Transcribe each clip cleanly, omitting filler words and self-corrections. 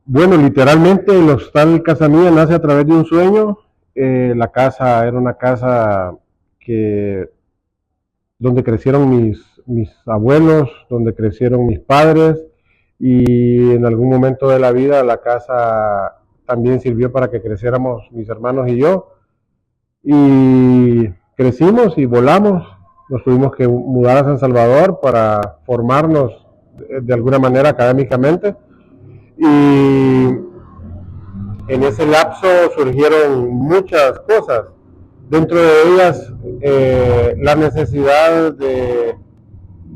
Bueno, literalmente el Hostal Casa Mía nace a través de un sueño. La casa era una casa que donde crecieron mis abuelos, donde crecieron mis padres, y en algún momento de la vida la casa también sirvió para que creciéramos mis hermanos y yo, y crecimos y volamos. Nos tuvimos que mudar a San Salvador para formarnos de alguna manera académicamente, y en ese lapso surgieron muchas cosas, dentro de ellas la necesidad de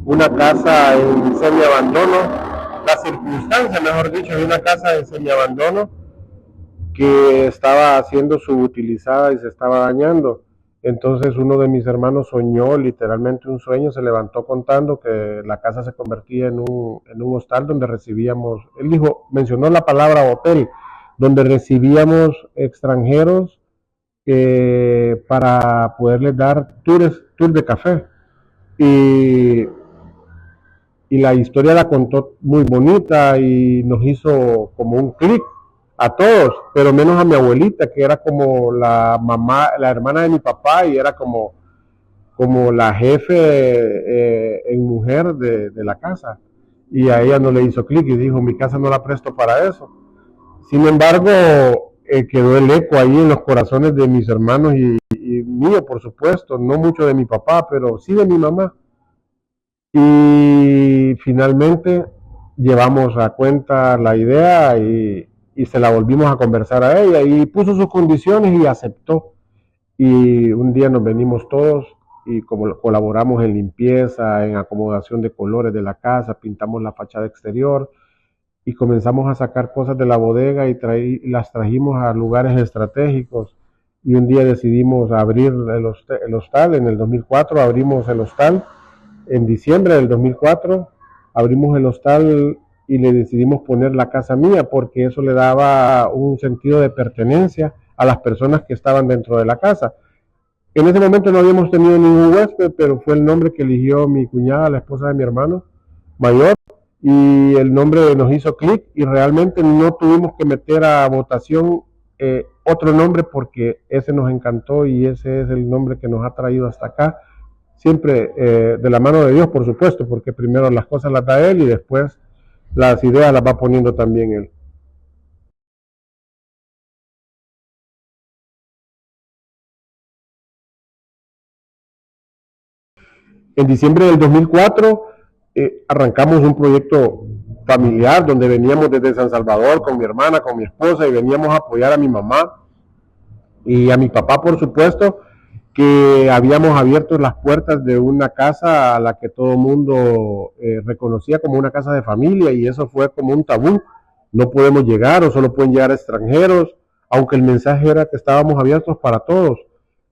una casa en semiabandono, la circunstancia, mejor dicho, de una casa en semiabandono que estaba siendo subutilizada y se estaba dañando. Entonces uno de mis hermanos soñó, literalmente un sueño, se levantó contando que la casa se convertía en un hostal donde recibíamos, él dijo, mencionó la palabra hotel, donde recibíamos extranjeros para poderles dar tours de café. Y, y la historia la contó muy bonita y nos hizo como un clic a todos, pero menos a mi abuelita, que era como la mamá, la hermana de mi papá, y era como la jefe en mujer de la casa. Y a ella no le hizo clic y dijo, mi casa no la presto para eso. Sin embargo, quedó el eco ahí en los corazones de mis hermanos y mío, por supuesto, no mucho de mi papá, pero sí de mi mamá. Y finalmente llevamos a cuenta la idea y se la volvimos a conversar a ella y puso sus condiciones y aceptó. Y un día nos venimos todos y como colaboramos en limpieza, en acomodación de colores de la casa, pintamos la fachada exterior y comenzamos a sacar cosas de la bodega y las trajimos a lugares estratégicos. Y un día decidimos abrir el hostal. En el 2004 abrimos el hostal. En diciembre del 2004 abrimos el hostal y le decidimos poner la casa mía porque eso le daba un sentido de pertenencia a las personas que estaban dentro de la casa. En ese momento no habíamos tenido ningún huésped, pero fue el nombre que eligió mi cuñada, la esposa de mi hermano mayor, y el nombre nos hizo clic y realmente no tuvimos que meter a votación otro nombre porque ese nos encantó y ese es el nombre que nos ha traído hasta acá. Siempre de la mano de Dios, por supuesto, porque primero las cosas las da Él y después las ideas las va poniendo también Él. En diciembre del 2004 arrancamos un proyecto familiar donde veníamos desde San Salvador con mi hermana, con mi esposa, y veníamos a apoyar a mi mamá y a mi papá, por supuesto, que habíamos abierto las puertas de una casa a la que todo el mundo reconocía como una casa de familia, y eso fue como un tabú. No podemos llegar o solo pueden llegar extranjeros, aunque el mensaje era que estábamos abiertos para todos.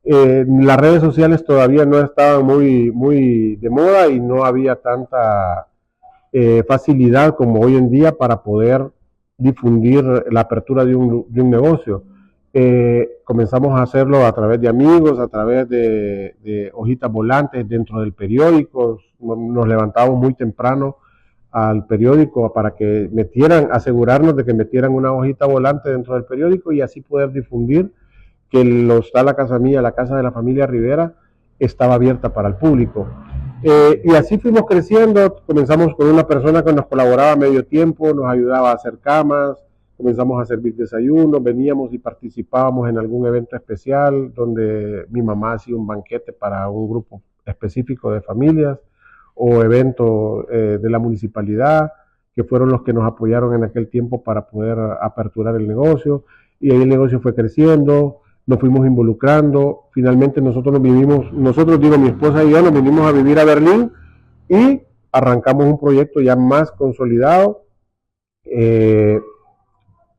Las redes sociales todavía no estaban muy de moda y no había tanta facilidad como hoy en día para poder difundir la apertura de un negocio. Comenzamos a hacerlo a través de amigos, a través de hojitas volantes dentro del periódico. Nos levantábamos muy temprano al periódico para que metieran, asegurarnos de que metieran una hojita volante dentro del periódico y así poder difundir que el hostal La Casa Mía, la casa de la familia Rivera, estaba abierta para el público. Y así fuimos creciendo. Comenzamos con una persona que nos colaboraba a medio tiempo, nos ayudaba a hacer camas, comenzamos a servir desayunos, veníamos y participábamos en algún evento especial donde mi mamá hacía un banquete para un grupo específico de familias o eventos de la municipalidad, que fueron los que nos apoyaron en aquel tiempo para poder aperturar el negocio. Y ahí el negocio fue creciendo, nos fuimos involucrando. Finalmente nosotros digo, mi esposa y yo nos vinimos a vivir a Berlín y arrancamos un proyecto ya más consolidado.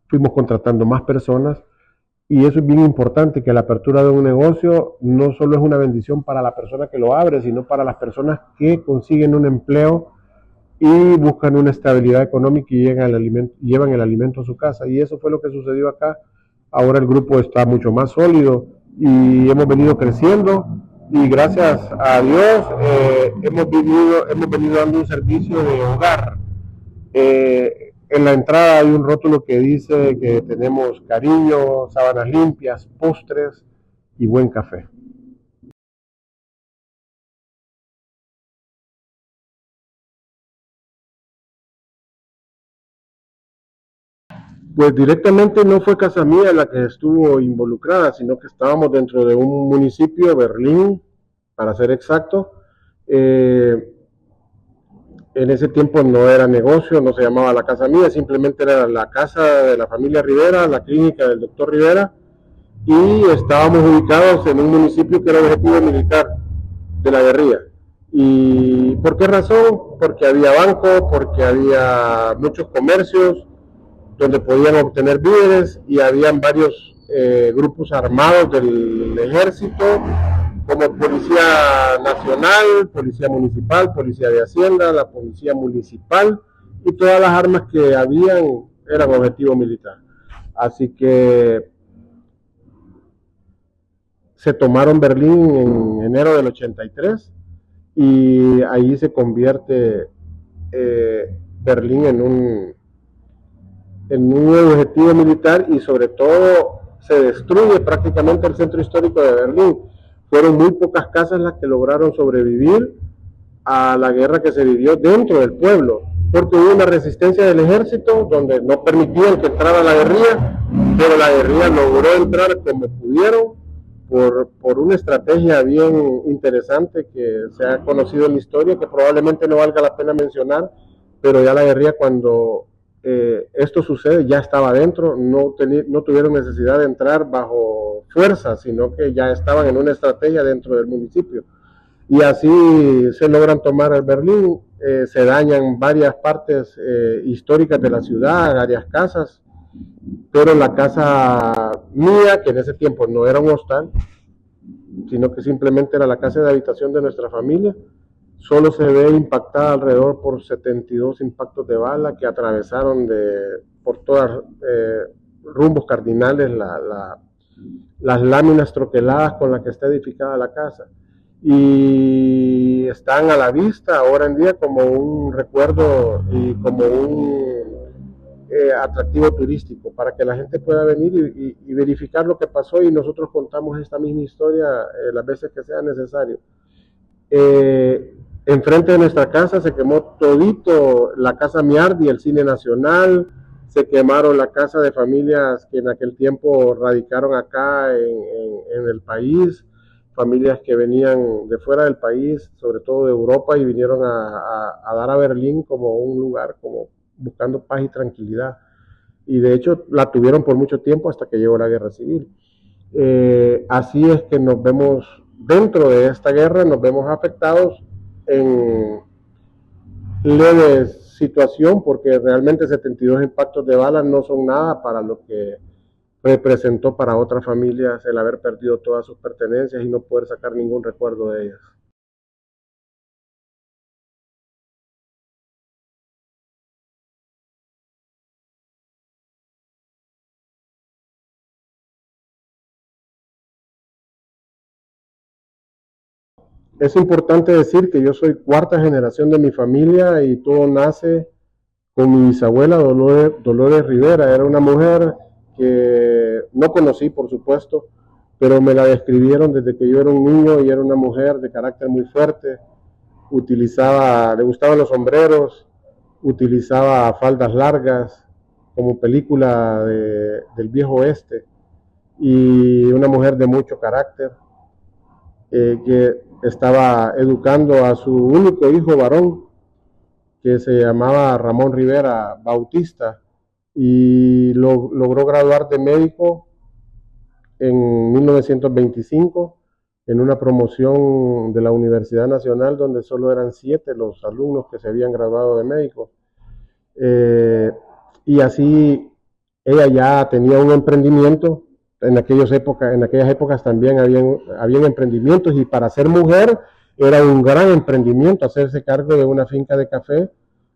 Fuimos contratando más personas y eso es bien importante, que la apertura de un negocio no solo es una bendición para la persona que lo abre, sino para las personas que consiguen un empleo y buscan una estabilidad económica y llevan el alimento a su casa. Y eso fue lo que sucedió acá. Ahora el grupo está mucho más sólido y hemos venido creciendo y gracias a Dios hemos venido dando un servicio de hogar. En la entrada hay un rótulo que dice que tenemos cariño, sábanas limpias, postres y buen café. Pues directamente no fue Casa Mía la que estuvo involucrada, sino que estábamos dentro de un municipio, Berlín, para ser exacto. Eh, en ese tiempo no era negocio, no se llamaba la Casa Mía, simplemente era la casa de la familia Rivera, la clínica del doctor Rivera, y estábamos ubicados en un municipio que era objetivo militar de la guerrilla. ¿Y por qué razón? Porque había banco, porque había muchos comercios donde podían obtener víveres y habían varios grupos armados del ejército, como Policía Nacional, Policía Municipal, Policía de Hacienda, la Policía Municipal, y todas las armas que habían eran objetivo militar. Así que se tomaron Berlín en enero del 83 y ahí se convierte Berlín en un objetivo militar y sobre todo se destruye prácticamente el centro histórico de Berlín. Fueron muy pocas casas las que lograron sobrevivir a la guerra que se vivió dentro del pueblo, porque hubo una resistencia del ejército donde no permitían que entrara la guerrilla, pero la guerrilla logró entrar como pudieron por una estrategia bien interesante que se ha conocido en la historia, que probablemente no valga la pena mencionar, pero ya la guerrilla cuando esto sucede ya estaba adentro, no tuvieron necesidad de entrar bajo fuerza, sino que ya estaban en una estrategia dentro del municipio. Y así se logran tomar el Berlín, se dañan varias partes históricas de la ciudad, varias casas, pero la casa mía, que en ese tiempo no era un hostal, sino que simplemente era la casa de habitación de nuestra familia, solo se ve impactada alrededor por 72 impactos de bala que atravesaron por todos rumbos cardinales las láminas troqueladas con las que está edificada la casa. Y están a la vista ahora en día como un recuerdo y como un atractivo turístico para que la gente pueda venir y verificar lo que pasó, y nosotros contamos esta misma historia las veces que sea necesario. Enfrente de nuestra casa se quemó todito la Casa Miardi, el Cine Nacional, se quemaron la casa de familias que en aquel tiempo radicaron acá en el país, familias que venían de fuera del país, sobre todo de Europa, y vinieron a dar a Berlín como un lugar, como buscando paz y tranquilidad. Y de hecho la tuvieron por mucho tiempo hasta que llegó la guerra civil. Así es que nos vemos dentro de esta guerra, nos vemos afectados en leve situación, porque realmente 72 impactos de balas no son nada para lo que representó para otras familias el haber perdido todas sus pertenencias y no poder sacar ningún recuerdo de ellas. Es importante decir que yo soy cuarta generación de mi familia y todo nace con mi bisabuela Dolores Rivera. Era una mujer que no conocí, por supuesto, pero me la describieron desde que yo era un niño y era una mujer de carácter muy fuerte. Le gustaban los sombreros, utilizaba faldas largas como película del viejo oeste, y una mujer de mucho carácter que estaba educando a su único hijo varón, que se llamaba Ramón Rivera Bautista, y logró graduar de médico en 1925 en una promoción de la Universidad Nacional donde solo eran 7 los alumnos que se habían graduado de médico. Y así ella ya tenía un emprendimiento. En aquellas épocas también habían emprendimientos, y para ser mujer era un gran emprendimiento hacerse cargo de una finca de café,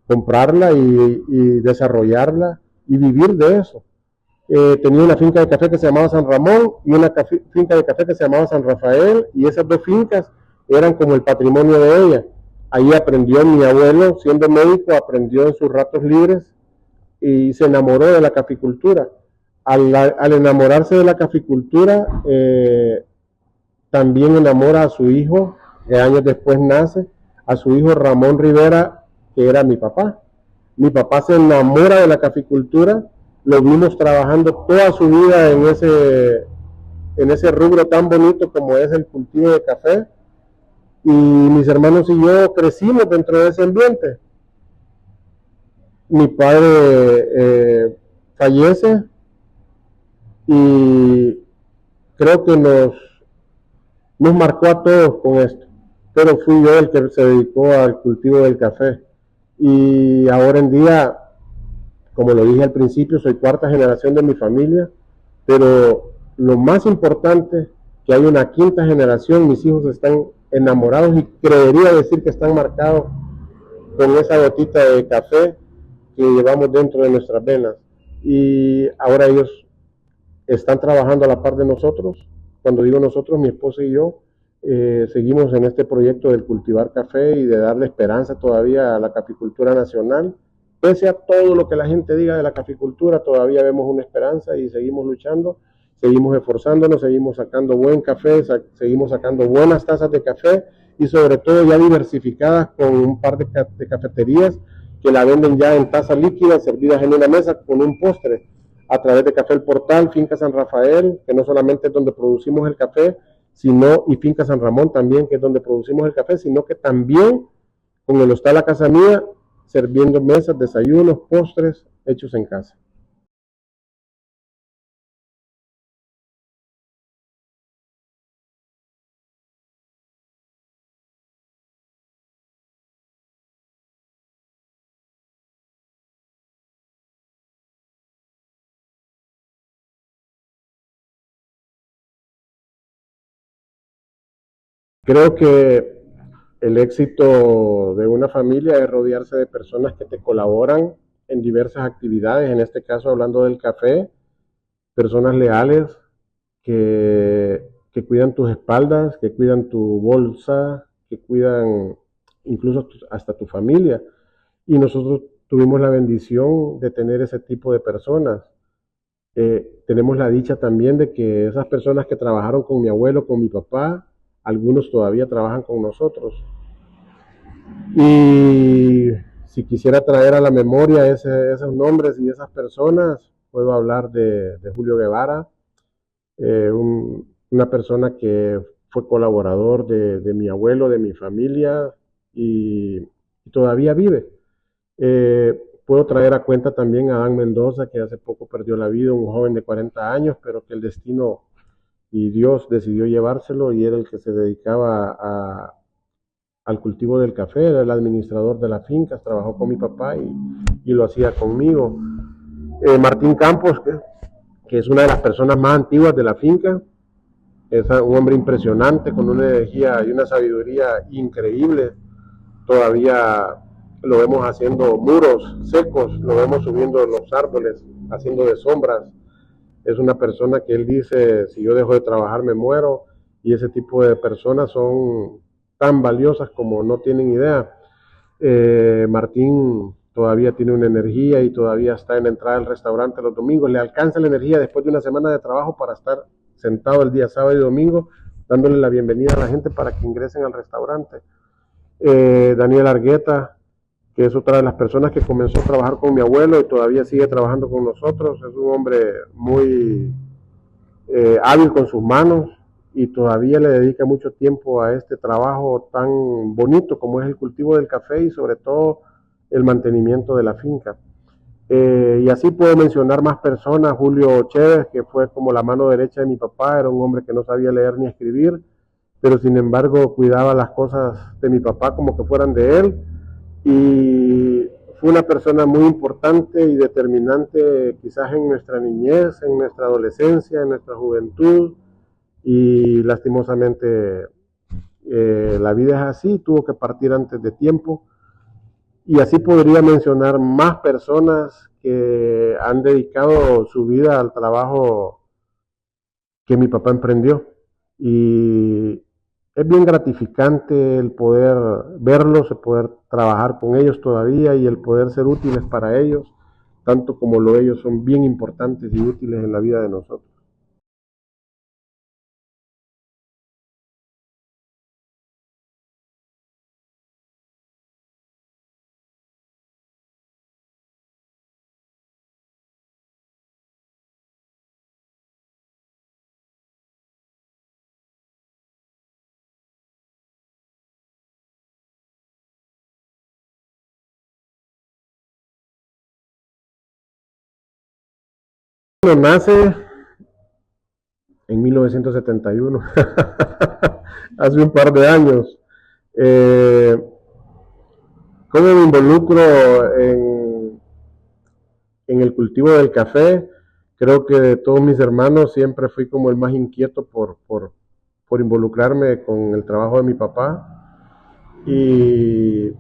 comprarla y desarrollarla y vivir de eso. Tenía una finca de café que se llamaba San Ramón y una finca de café que se llamaba San Rafael, y esas dos fincas eran como el patrimonio de ella. Ahí aprendió mi abuelo, siendo médico, aprendió en sus ratos libres y se enamoró de la caficultura. Al enamorarse de la caficultura, también enamora a su hijo, que años después nace, a su hijo Ramón Rivera, que era mi papá. Mi papá se enamora de la caficultura, lo vimos trabajando toda su vida en ese rubro tan bonito como es el cultivo de café, y mis hermanos y yo crecimos dentro de ese ambiente. Mi padre fallece y creo que nos marcó a todos con esto, pero fui yo el que se dedicó al cultivo del café. Y ahora en día, como lo dije al principio, soy cuarta generación de mi familia, pero lo más importante, que hay una quinta generación, mis hijos están enamorados y creería decir que están marcados con esa gotita de café que llevamos dentro de nuestras venas. Y ahora ellos están trabajando a la par de nosotros. Cuando digo nosotros, mi esposa y yo seguimos en este proyecto del cultivar café y de darle esperanza todavía a la caficultura nacional. Pese a todo lo que la gente diga de la caficultura, todavía vemos una esperanza y seguimos luchando, seguimos esforzándonos, seguimos sacando buen café, seguimos sacando buenas tazas de café y sobre todo ya diversificadas con un par de cafeterías que la venden ya en taza líquida, servidas en una mesa con un postre, a través de Café El Portal, Finca San Rafael, que no solamente es donde producimos el café, sino, y Finca San Ramón también, que es donde producimos el café, sino que también con el Hostal La Casa Mía, sirviendo mesas, desayunos, postres, hechos en casa. Creo que el éxito de una familia es rodearse de personas que te colaboran en diversas actividades, en este caso hablando del café, personas leales que cuidan tus espaldas, que cuidan tu bolsa, que cuidan incluso hasta tu familia. Y nosotros tuvimos la bendición de tener ese tipo de personas. Tenemos la dicha también de que esas personas que trabajaron con mi abuelo, con mi papá, algunos todavía trabajan con nosotros. Y si quisiera traer a la memoria esos nombres y esas personas, puedo hablar de Julio Guevara, una persona que fue colaborador de mi abuelo, de mi familia y todavía vive. Puedo traer a cuenta también a Adán Mendoza, que hace poco perdió la vida, un joven de 40 años, pero que el destino y Dios decidió llevárselo y era el que se dedicaba al cultivo del café, era el administrador de las fincas, trabajó con mi papá y lo hacía conmigo. Martín Campos, que es una de las personas más antiguas de la finca, es un hombre impresionante, con una energía y una sabiduría increíble. Todavía lo vemos haciendo muros secos, lo vemos subiendo los árboles, haciendo de sombras. Es una persona que él dice, si yo dejo de trabajar me muero, y ese tipo de personas son tan valiosas como no tienen idea. Martín todavía tiene una energía y todavía está en la entrada del restaurante los domingos, le alcanza la energía después de una semana de trabajo para estar sentado el día sábado y domingo dándole la bienvenida a la gente para que ingresen al restaurante. Daniel Argueta, que es otra de las personas que comenzó a trabajar con mi abuelo y todavía sigue trabajando con nosotros, es un hombre muy hábil con sus manos y todavía le dedica mucho tiempo a este trabajo tan bonito como es el cultivo del café y sobre todo el mantenimiento de la finca. Y así puedo mencionar más personas, Julio Chévez, que fue como la mano derecha de mi papá, era un hombre que no sabía leer ni escribir, pero sin embargo cuidaba las cosas de mi papá como que fueran de él y fue una persona muy importante y determinante quizás en nuestra niñez, en nuestra adolescencia, en nuestra juventud y lastimosamente la vida es así, tuvo que partir antes de tiempo y así podría mencionar más personas que han dedicado su vida al trabajo que mi papá emprendió y es bien gratificante el poder verlos, el poder trabajar con ellos todavía y el poder ser útiles para ellos. tanto como lo ellos, son bien importantes y útiles en la vida de nosotros. Bueno, nace en 1971, hace un par de años. Eh, ¿Cómo me involucro en el cultivo del café? Creo que de todos mis hermanos siempre fui como el más inquieto por involucrarme con el trabajo de mi papá y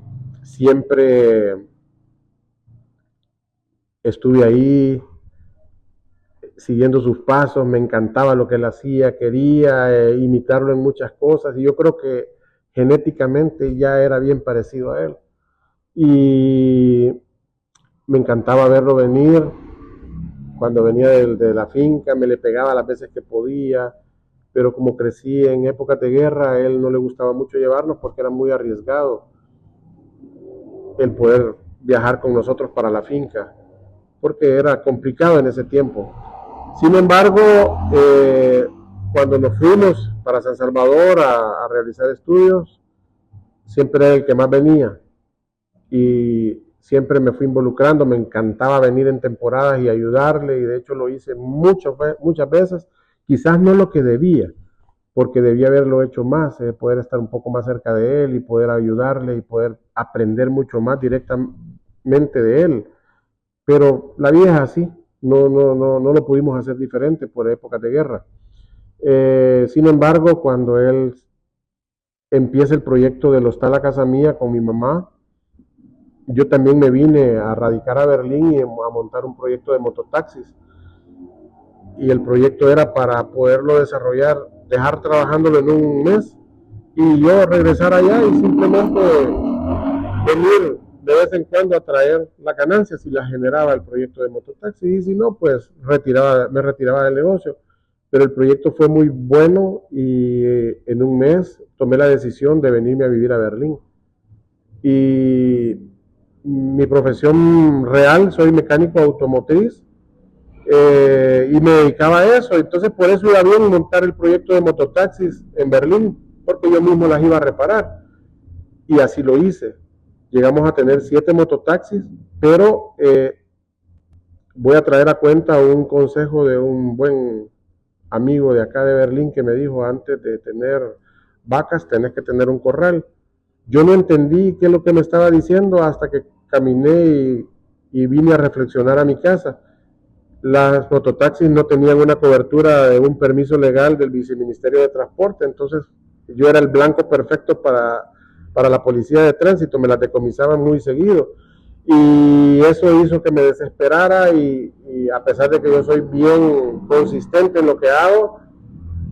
siempre estuve ahí siguiendo sus pasos, me encantaba lo que él hacía, quería imitarlo en muchas cosas y yo creo que genéticamente ya era bien parecido a él. Y me encantaba verlo venir, cuando venía de la finca, me le pegaba las veces que podía, pero como crecí en épocas de guerra, a él no le gustaba mucho llevarnos porque era muy arriesgado el poder viajar con nosotros para la finca, porque era complicado en ese tiempo. Sin embargo, cuando nos fuimos para San Salvador a realizar estudios, siempre era el que más venía y siempre me fui involucrando, me encantaba venir en temporadas y ayudarle y de hecho lo hice muchas veces, quizás no lo que debía, porque debía haberlo hecho más, poder estar un poco más cerca de él y poder ayudarle y poder aprender mucho más directamente de él. Pero la vida es así, no lo pudimos hacer diferente por épocas de guerra. Sin embargo, cuando él empieza el proyecto del Hostal a Casa Mía con mi mamá, yo también me vine a radicar a Berlín y a montar un proyecto de mototaxis. Y el proyecto era para poderlo desarrollar, dejar trabajándolo en un mes y yo regresar allá y simplemente venir de vez en cuando a traer la ganancia si la generaba el proyecto de mototaxi y si no, pues me retiraba del negocio. Pero el proyecto fue muy bueno y en un mes tomé la decisión de venirme a vivir a Berlín. Y mi profesión real, soy mecánico automotriz y me dedicaba a eso. Entonces por eso iba bien montar el proyecto de mototaxis en Berlín, porque yo mismo las iba a reparar. Y así lo hice. Llegamos a tener 7 mototaxis, pero voy a traer a cuenta un consejo de un buen amigo de acá de Berlín que me dijo, antes de tener vacas tenés que tener un corral. Yo no entendí qué es lo que me estaba diciendo hasta que caminé y vine a reflexionar a mi casa. Las mototaxis no tenían una cobertura de un permiso legal del Viceministerio de Transporte, entonces yo era el blanco perfecto para la policía de tránsito, me las decomisaban muy seguido. Y eso hizo que me desesperara y a pesar de que yo soy bien consistente en lo que hago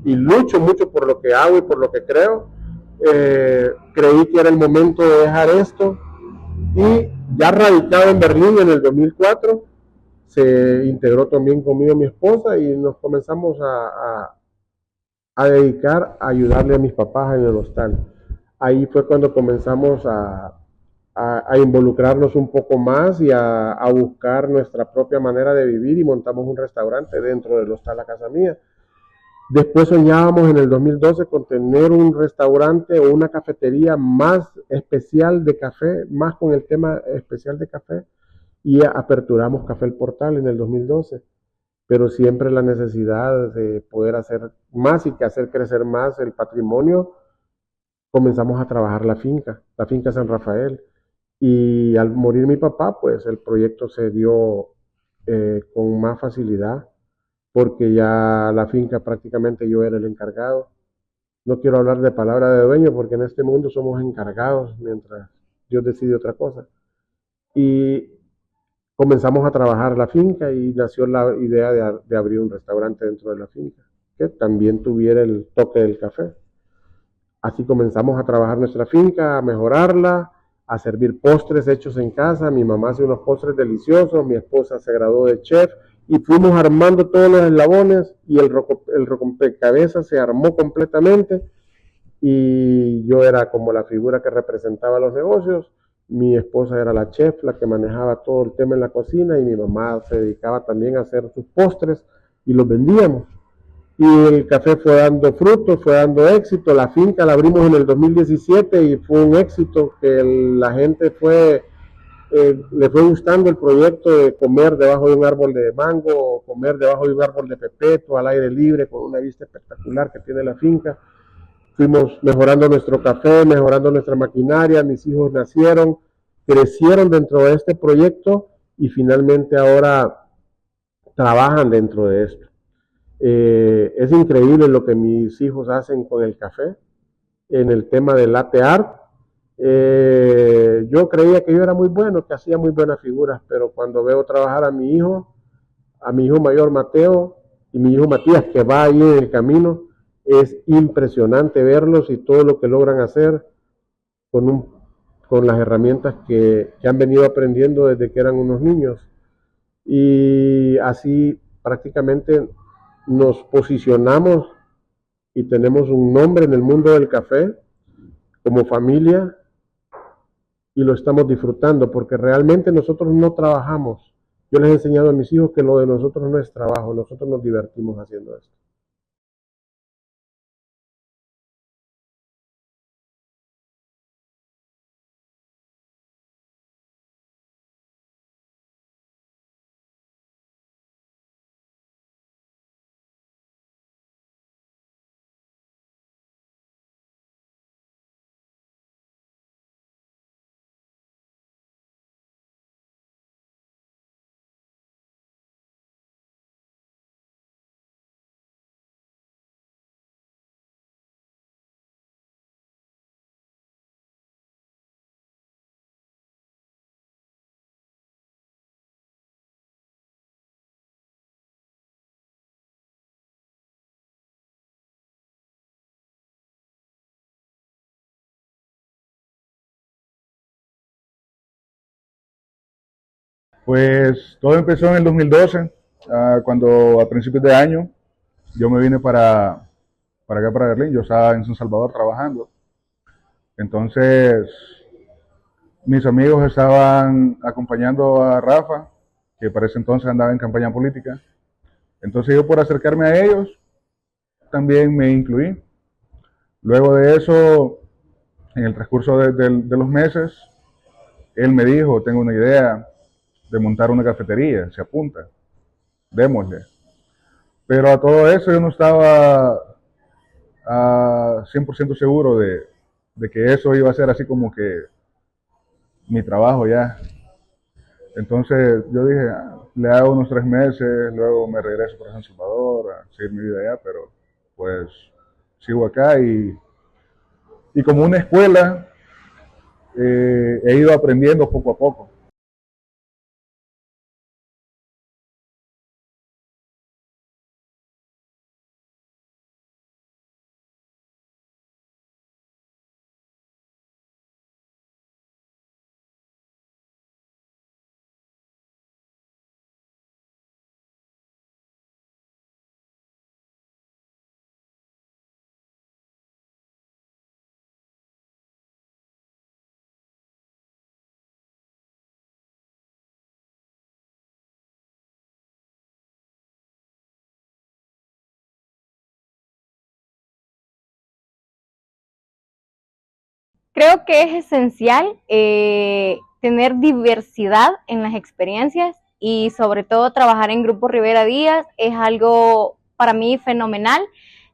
y lucho mucho por lo que hago y por lo que creo, creí que era el momento de dejar esto y ya radicado en Berlín en el 2004, se integró también conmigo mi esposa y nos comenzamos a dedicar a ayudarle a mis papás en el hostal. Ahí fue cuando comenzamos a involucrarnos un poco más y a buscar nuestra propia manera de vivir y montamos un restaurante dentro del hostal La Casa Mía. Después soñábamos en el 2012 con tener un restaurante o una cafetería más especial de café, más con el tema especial de café, y aperturamos Café El Portal en el 2012. Pero siempre la necesidad de poder hacer más y que hacer crecer más el patrimonio, comenzamos a trabajar la finca San Rafael. Y al morir mi papá, pues el proyecto se dio con más facilidad porque ya la finca prácticamente yo era el encargado. No quiero hablar de palabra de dueño porque en este mundo somos encargados mientras Dios decide otra cosa. Y comenzamos a trabajar la finca y nació la idea de abrir un restaurante dentro de la finca, que también tuviera el toque del café. Así comenzamos a trabajar nuestra finca, a mejorarla, a servir postres hechos en casa. Mi mamá hace unos postres deliciosos, mi esposa se graduó de chef y fuimos armando todos los eslabones y el rompecabezas se armó completamente y yo era como la figura que representaba los negocios. Mi esposa era la chef, la que manejaba todo el tema en la cocina y mi mamá se dedicaba también a hacer sus postres y los vendíamos. Y el café fue dando frutos, fue dando éxito. La finca la abrimos en el 2017 y fue un éxito que la gente le fue gustando el proyecto de comer debajo de un árbol de mango o comer debajo de un árbol de pepeto al aire libre con una vista espectacular que tiene la finca. Fuimos mejorando nuestro café, mejorando nuestra maquinaria, mis hijos nacieron, crecieron dentro de este proyecto y finalmente ahora trabajan dentro de esto. Es increíble lo que mis hijos hacen con el café en el tema del latte art. Yo creía que yo era muy bueno, que hacía muy buenas figuras, pero cuando veo trabajar a mi hijo mayor Mateo y mi hijo Matías, que va ahí en el camino, es impresionante verlos y todo lo que logran hacer con las herramientas que han venido aprendiendo desde que eran unos niños. Y así prácticamente nos posicionamos y tenemos un nombre en el mundo del café como familia y lo estamos disfrutando porque realmente nosotros no trabajamos. Yo les he enseñado a mis hijos que lo de nosotros no es trabajo, nosotros nos divertimos haciendo esto. Pues todo empezó en el 2012, cuando a principios de año yo me vine para acá, para Berlín. Yo estaba en San Salvador trabajando. Entonces mis amigos estaban acompañando a Rafa, que para ese entonces andaba en campaña política. Entonces yo, por acercarme a ellos, también me incluí. Luego de eso, en el transcurso de los meses, él me dijo: tengo una idea de montar una cafetería, se apunta, démosle. Pero a todo eso yo no estaba 100% seguro de que eso iba a ser así como que mi trabajo ya. Entonces yo dije: le hago unos 3 meses, luego me regreso para San Salvador a seguir mi vida allá, pero pues sigo acá y como una escuela, he ido aprendiendo poco a poco. Creo que es esencial tener diversidad en las experiencias y sobre todo trabajar en Grupo Rivera Díaz es algo para mí fenomenal,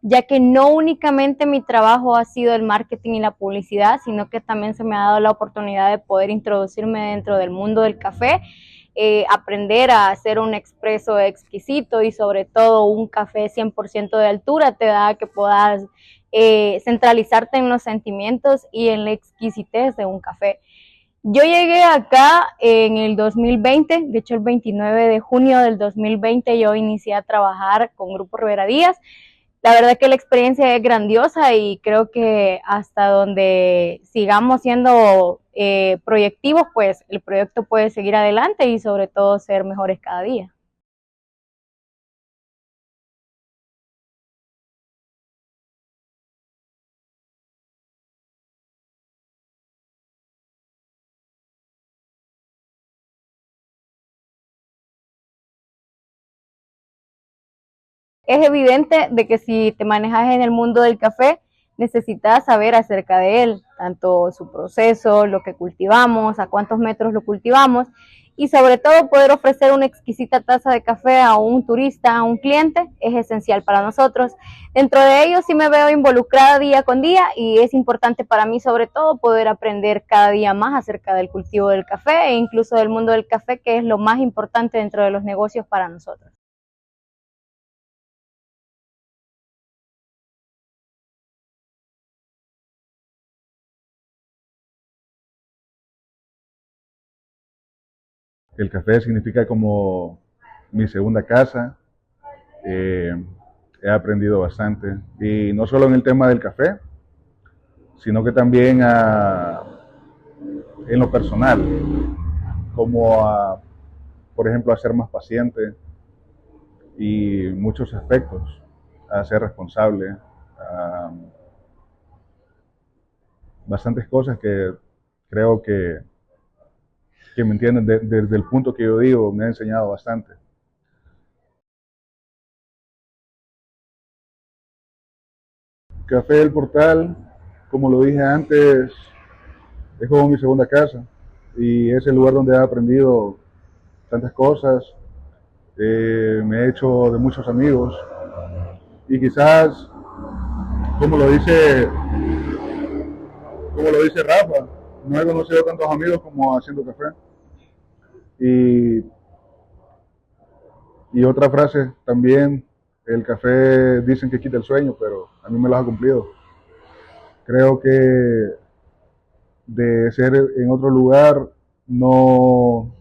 ya que no únicamente mi trabajo ha sido el marketing y la publicidad, sino que también se me ha dado la oportunidad de poder introducirme dentro del mundo del café, aprender a hacer un expreso exquisito y sobre todo un café 100% de altura te da que puedas centralizarte en los sentimientos y en la exquisitez de un café. Yo llegué acá en el 2020, de hecho el 29 de junio del 2020 yo inicié a trabajar con Grupo Rivera Díaz. La verdad que la experiencia es grandiosa y creo que hasta donde sigamos siendo proyectivos, pues el proyecto puede seguir adelante y sobre todo ser mejores cada día. Es evidente de que si te manejas en el mundo del café, necesitas saber acerca de él, tanto su proceso, lo que cultivamos, a cuántos metros lo cultivamos y sobre todo poder ofrecer una exquisita taza de café a un turista, a un cliente, es esencial para nosotros. Dentro de ello sí me veo involucrada día con día y es importante para mí sobre todo poder aprender cada día más acerca del cultivo del café e incluso del mundo del café, que es lo más importante dentro de los negocios para nosotros. El café significa como mi segunda casa. Eh, He aprendido bastante. Y no solo en el tema del café, sino que también en lo personal, como por ejemplo, a ser más paciente y muchos aspectos, a ser responsable, a bastantes cosas que creo que me entienden desde el punto que yo digo, me ha enseñado bastante. Café del Portal, como lo dije antes, es como mi segunda casa y es el lugar donde he aprendido tantas cosas, me he hecho de muchos amigos y quizás, como lo dice, como lo dice Rafa, no he conocido tantos amigos como haciendo café. Y, y otra frase también, el café dicen que quita el sueño, pero a mí me lo ha cumplido. Creo que de ser en otro lugar no,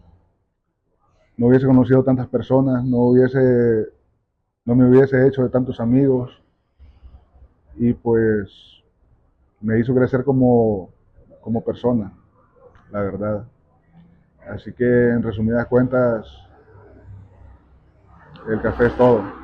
no hubiese conocido tantas personas, no me hubiese hecho de tantos amigos y pues me hizo crecer como persona, la verdad. Así que en resumidas cuentas, el café es todo.